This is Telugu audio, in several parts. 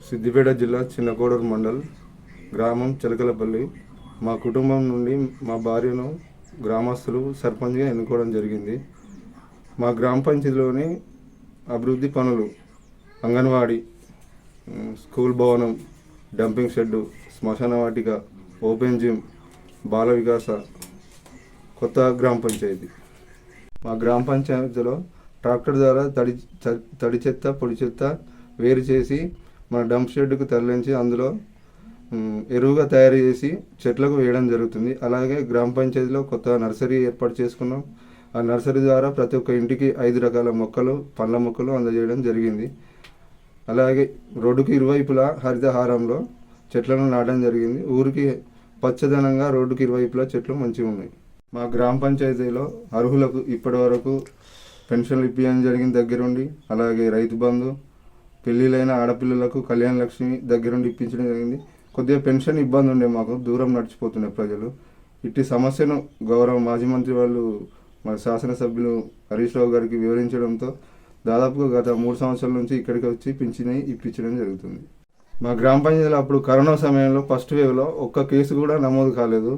సిద్దిపేట జిల్లా చిన్నకోడూరు మండల్ గ్రామం చిలకలపల్లి. మా కుటుంబం నుండి మా భార్యను గ్రామస్తులు సర్పంచ్గా ఎన్నుకోవడం జరిగింది. మా గ్రామ పంచాయతీలోని అభివృద్ధి పనులు అంగన్వాడీ, స్కూల్ భవనం, డంపింగ్ షెడ్డు, శ్మశాన వాటిక, ఓపెన్ జిమ్, బాల వికాస, కొత్త గ్రామ పంచాయతీ. మా గ్రామ పంచాయతీలో ట్రాక్టర్ ద్వారా తడి చెత్త, పొడి చెత్త వేరు చేసి మన డంప్ షెడ్కు తరలించి అందులో ఎరువుగా తయారు చేసి చెట్లకు వేయడం జరుగుతుంది. అలాగే గ్రామ పంచాయతీలో కొత్త నర్సరీ ఏర్పాటు చేసుకున్నాం. ఆ నర్సరీ ద్వారా ప్రతి ఒక్క ఇంటికి 5 రకాల మొక్కలు, పండ్ల మొక్కలు అందజేయడం జరిగింది. అలాగే రోడ్డుకి ఇరువైపులా హరితహారంలో చెట్లను నాటడం జరిగింది. ఊరికి పచ్చదనంగా రోడ్డుకి ఇరువైపులా చెట్లు మంచిగా ఉన్నాయి. మా గ్రామ పంచాయతీలో అర్హులకు ఇప్పటి వరకు పెన్షన్లు ఇప్పించడం జరిగింది దగ్గరుండి. అలాగే రైతు బంధు, పెళ్ళిళ్ళైన ఆడపిల్లలకు కళ్యాణ లక్ష్మి దగ్గరుండి ఇప్పించడం జరిగింది. కొద్దిగా పెన్షన్ ఇబ్బంది ఉండే, మాకు దూరం నడిచిపోతుండే ప్రజలు. ఇట్టి సమస్యను గౌరవ మాజీ మంత్రి వాళ్ళు మన శాసనసభ్యులు హరీష్ రావు గారికి వివరించడంతో దాదాపుగా గత 3 సంవత్సరాల నుంచి ఇక్కడికి వచ్చి పింఛని ఇప్పించడం జరుగుతుంది. మా గ్రామ పంచాయతీలో అప్పుడు కరోనా సమయంలో ఫస్ట్ వేవ్లో ఒక్క కేసు కూడా నమోదు కాలేదు.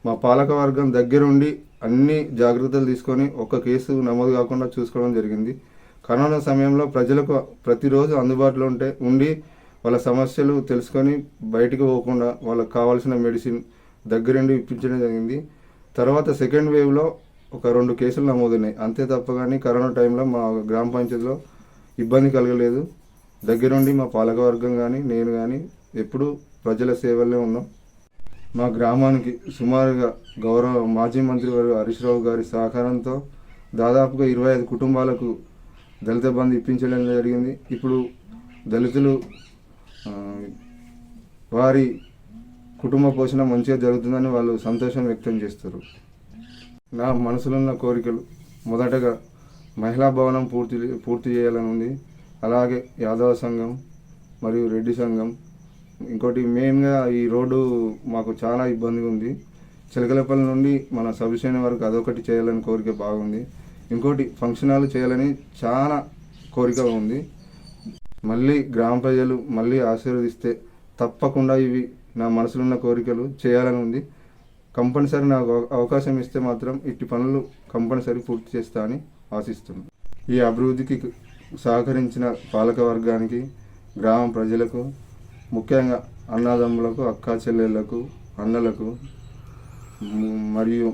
మా పాలకవర్గం దగ్గరుండి అన్ని జాగ్రత్తలు తీసుకొని ఒక్క కేసు నమోదు కాకుండా చూసుకోవడం జరిగింది. కరోనా సమయంలో ప్రజలకు ప్రతిరోజు అందుబాటులో ఉండి వాళ్ళ సమస్యలు తెలుసుకొని బయటికి పోకుండా వాళ్ళకి కావాల్సిన మెడిసిన్ దగ్గరుండి ఇప్పించడం జరిగింది. తర్వాత సెకండ్ వేవ్లో ఒక 2 కేసులు నమోదున్నాయి అంతే తప్ప. కానీ కరోనా టైంలో మా గ్రామ పంచాయతీలో ఇబ్బంది కలగలేదు. దగ్గరుండి మా పాలకవర్గం కానీ నేను కానీ ఎప్పుడూ ప్రజల సేవల్లో ఉన్నాం. మా గ్రామానికి సుమారుగా గౌరవ మాజీ మంత్రి వారు హరీష్ రావు గారి సహకారంతో దాదాపుగా 25 కుటుంబాలకు దళిత బంధు ఇప్పించడం జరిగింది. ఇప్పుడు దళితులు వారి కుటుంబ పోషణ మంచిగా జరుగుతుందని వాళ్ళు సంతోషం వ్యక్తం చేస్తారు. నా మనసులో ఉన్న కోరికలు మొదటగా మహిళా భవనం పూర్తి చేయాలని ఉంది. అలాగే యాదవ సంఘం మరియు రెడ్డి సంఘం. ఇంకోటి మెయిన్గా ఈ రోడ్డు మాకు చాలా ఇబ్బందిగా ఉంది. చిలకలపల్లి నుండి మన సబిసేన వరకు అదొకటి చేయాలని కోరిక బాగుంది. ఇంకోటి ఫంక్షన్ హాల్ చేయాలని చాలా కోరిక ఉంది. మళ్ళీ గ్రామ ప్రజలు మళ్ళీ ఆశీర్వదిస్తే తప్పకుండా ఇవి నా మనసులో ఉన్న కోరికలు చేయాలని ఉంది. కంపల్సరీ నాకు అవకాశం ఇస్తే మాత్రం ఇట్టి పనులు కంపల్సరీ పూర్తి చేస్తా అని ఆశిస్తున్నాను. ఈ అభివృద్ధికి సహకరించిన పాలక వర్గానికి, గ్రామ ప్రజలకు, ముఖ్యంగా అన్నదమ్ములకు, అక్కా చెల్లెళ్లకు, అన్నలకు మరియు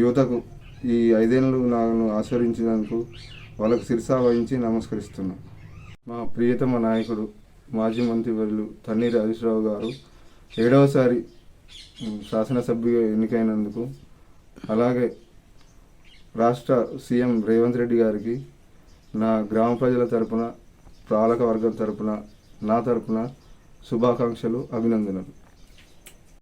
యువతకు ఈ 5 ఏళ్ళు నన్ను ఆశీర్వదించినందుకు వాళ్ళకు శిరసా వహించి నమస్కరిస్తున్నాను. మా ప్రియతమ నాయకుడు మాజీ మంత్రివర్యులు తన్నీరు హరీష్ రావు గారు 7వసారి శాసనసభ్యుగా ఎన్నికైనందుకు, అలాగే రాష్ట్ర సీఎం రేవంత్ రెడ్డి గారికి నా గ్రామ ప్రజల తరపున, పాలక వర్గం తరపున, నా తరపున శుభాకాంక్షలు, అభినందనలు.